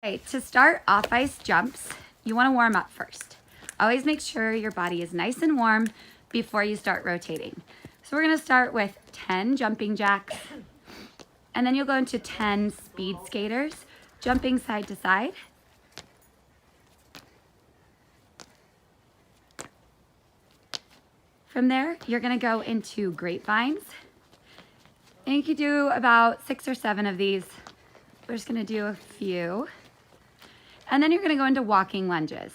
Okay, to start off ice jumps, you want to warm up first. Always make sure your body is nice and warm before you start rotating. So we're going to start with 10 jumping jacks, and then you'll go into 10 speed skaters, jumping side to side. From there, you're going to go into grapevines, and you can do about 6 or 7 of these. We're just going to do a few. And then you're going to go into walking lunges.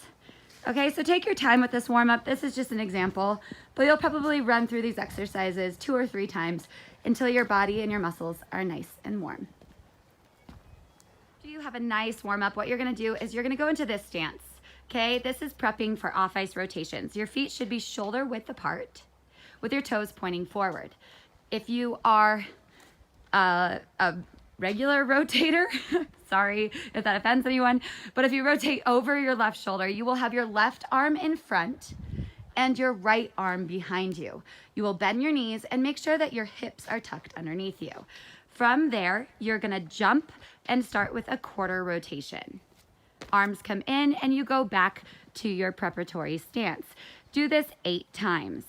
Okay, so take your time with this warm-up. This is just an example, but you'll probably run through these exercises 2 or 3 times until your body and your muscles are nice and warm. After you have a nice warm-up, what you're going to do is you're going to go into this stance. Okay, this is prepping for off-ice rotations. Your feet should be shoulder width apart with your toes pointing forward. If you are a regular rotator, sorry if that offends anyone, but if you rotate over your left shoulder, you will have your left arm in front and your right arm behind you. You will bend your knees and make sure that your hips are tucked underneath you. From there, you're gonna jump and start with a quarter rotation. Arms come in and you go back to your preparatory stance. Do this 8 times.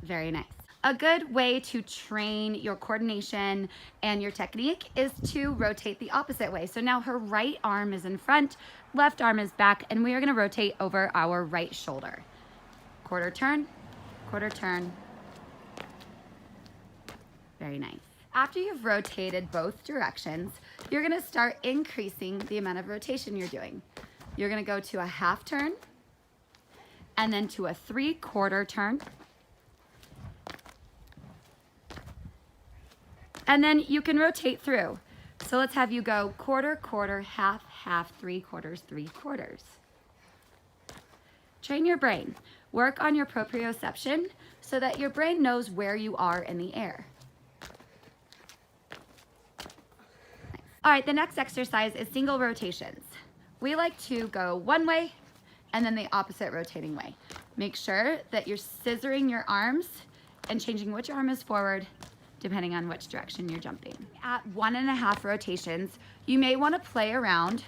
Very nice. A good way to train your coordination and your technique is to rotate the opposite way. So now her right arm is in front, left arm is back, and we are going to rotate over our right shoulder. Quarter turn, quarter turn. Very nice. After you've rotated both directions, you're going to start increasing the amount of rotation you're doing. You're going to go to a half turn, and then to a 3/4 turn. And then you can rotate through. So let's have you go quarter, quarter, half, half, 3/4, 3/4. Train your brain. Work on your proprioception so that your brain knows where you are in the air. All right, the next exercise is single rotations. We like to go one way and then the opposite rotating way. Make sure that you're scissoring your arms and changing which arm is forward depending on which direction you're jumping. At 1.5 rotations, you may want to play around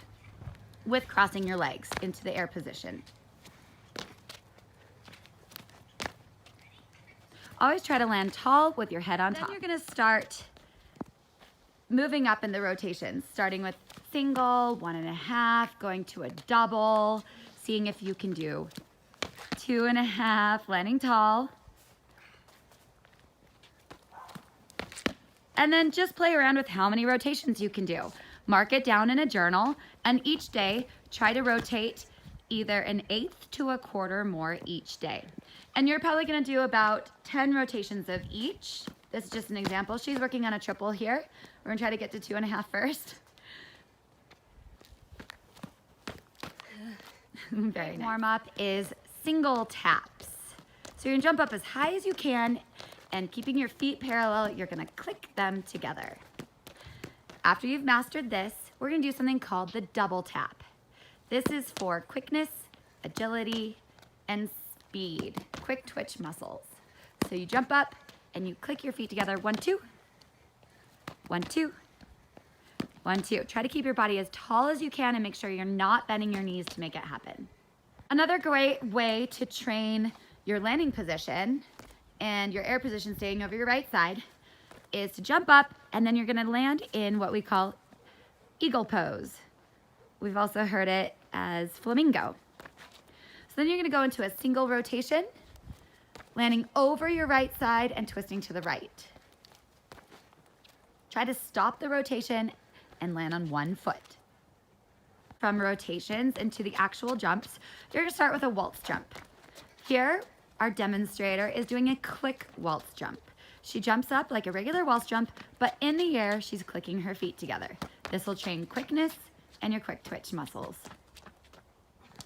with crossing your legs into the air position. Always try to land tall with your head on top. Then you're going to start moving up in the rotations, starting with single, 1.5, going to a double, seeing if you can do 2.5, landing tall. And then just play around with how many rotations you can do. Mark it down in a journal, and each day try to rotate either 1/8 to 1/4 more each day. And you're probably gonna do about 10 rotations of each. This is just an example. She's working on a triple here. We're gonna try to get to 2.5 first. Very nice. Warm up is single taps. So you're gonna jump up as high as you can, and keeping your feet parallel, you're gonna click them together. After you've mastered this, we're gonna do something called the double tap. This is for quickness, agility, and speed, quick twitch muscles. So you jump up and you click your feet together, 1, 2, 1, 2, 1, 2. Try to keep your body as tall as you can and make sure you're not bending your knees to make it happen. Another great way to train your landing position and your air position staying over your right side is to jump up, and then you're gonna land in what we call eagle pose. We've also heard it as flamingo. So then you're gonna go into a single rotation, landing over your right side and twisting to the right. Try to stop the rotation and land on one foot. From rotations into the actual jumps, you're gonna start with a waltz jump. Here, our demonstrator is doing a click waltz jump. She jumps up like a regular waltz jump, but in the air, she's clicking her feet together. This will train quickness and your quick twitch muscles.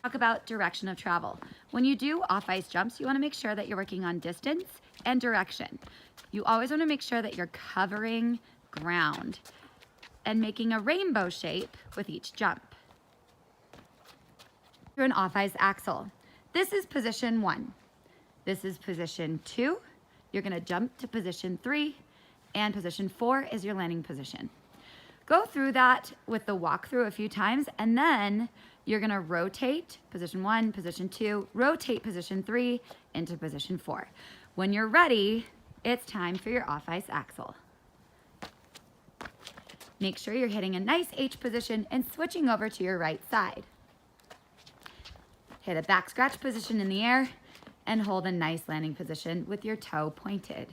Talk about direction of travel. When you do off-ice jumps, you wanna make sure that you're working on distance and direction. You always wanna make sure that you're covering ground and making a rainbow shape with each jump. Through an off-ice axel. This is position 1. This is position 2. You're gonna jump to position 3, and position 4 is your landing position. Go through that with the walkthrough a few times, and then you're gonna rotate position 1, position 2, rotate position 3 into position 4. When you're ready, it's time for your off-ice axel. Make sure you're hitting a nice H position and switching over to your right side. Hit a back scratch position in the air and hold a nice landing position with your toe pointed.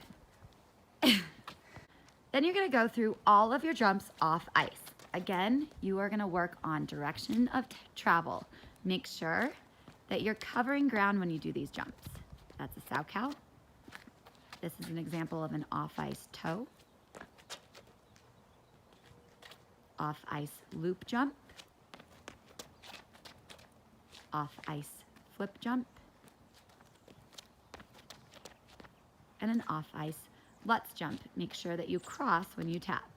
Then you're gonna go through all of your jumps off ice. Again, you are gonna work on direction of travel. Make sure that you're covering ground when you do these jumps. That's a sow cow. This is an example of an off-ice toe. Off-ice loop jump. Off-ice flip jump. And an off-ice Lutz jump. Make sure that you cross when you tap.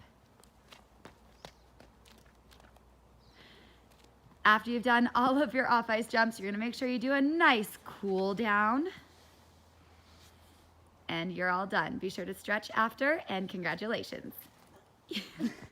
After you've done all of your off-ice jumps, you're gonna make sure you do a nice cool down. And you're all done. Be sure to stretch after, and congratulations.